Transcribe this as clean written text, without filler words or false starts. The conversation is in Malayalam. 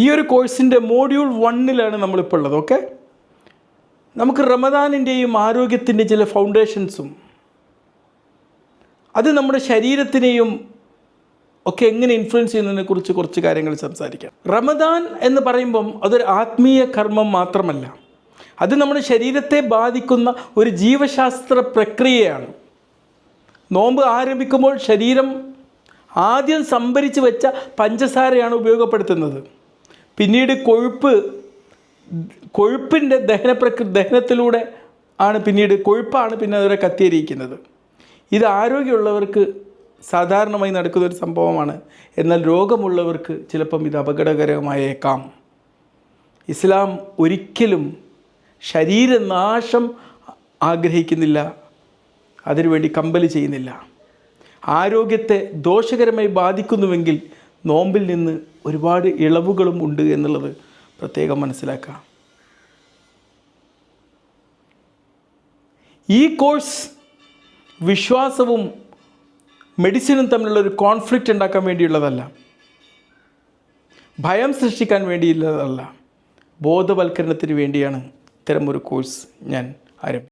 ഈ ഒരു കോഴ്സിൻ്റെ മോഡ്യൂൾ 1 നമ്മളിപ്പോൾ ഉള്ളത്. ഓക്കെ, നമുക്ക് റമദാനിൻ്റെയും ആരോഗ്യത്തിൻ്റെ ചില ഫൗണ്ടേഷൻസും അത് നമ്മുടെ ശരീരത്തിനെയും ഒക്കെ എങ്ങനെ ഇൻഫ്ലുവൻസ് ചെയ്യുന്നതിനെക്കുറിച്ച് കുറച്ച് കാര്യങ്ങൾ സംസാരിക്കാം. റമദാൻ എന്ന് പറയുമ്പം അതൊരു ആത്മീയ കർമ്മം മാത്രമല്ല, അത് നമ്മുടെ ശരീരത്തെ ബാധിക്കുന്ന ഒരു ജീവശാസ്ത്ര പ്രക്രിയയാണ്. നോമ്പ് ആരംഭിക്കുമ്പോൾ ശരീരം ആദ്യം സംഭരിച്ച് വെച്ച പഞ്ചസാരയാണ് ഉപയോഗപ്പെടുത്തുന്നത്. പിന്നീട് കൊഴുപ്പിൻ്റെ ദഹനത്തിലൂടെ ആണ് കൊഴുപ്പാണ് പിന്നെ അതിനെ കത്തിയിരിക്കുന്നത്. ഇത് ആരോഗ്യമുള്ളവർക്ക് സാധാരണമായി നടക്കുന്നൊരു സംഭവമാണ്. എന്നാൽ രോഗമുള്ളവർക്ക് ചിലപ്പം ഇത് അപകടകരമായേക്കാം. ഇസ്ലാം ഒരിക്കലും ശരീരനാശം ആഗ്രഹിക്കുന്നില്ല, അതിനുവേണ്ടി കമ്പൽ ചെയ്യുന്നില്ല. ആരോഗ്യത്തെ ദോഷകരമായി ബാധിക്കുന്നുവെങ്കിൽ നോമ്പിൽ നിന്ന് ഒരുപാട് ഇളവുകളും ഉണ്ട് എന്നുള്ളത് പ്രത്യേകം മനസ്സിലാക്കാം. ഈ കോഴ്സ് വിശ്വാസവും മെഡിസിനും തമ്മിലുള്ള ഒരു കോൺഫ്ലിക്റ്റ് ഉണ്ടാക്കാൻ വേണ്ടിയുള്ളതല്ല, ഭയം സൃഷ്ടിക്കാൻ വേണ്ടിയുള്ളതല്ല, ബോധവൽക്കരണത്തിന് വേണ്ടിയാണ് ഇത്തരം ഒരു കോഴ്സ് ഞാൻ ആരംഭിക്കുന്നത്.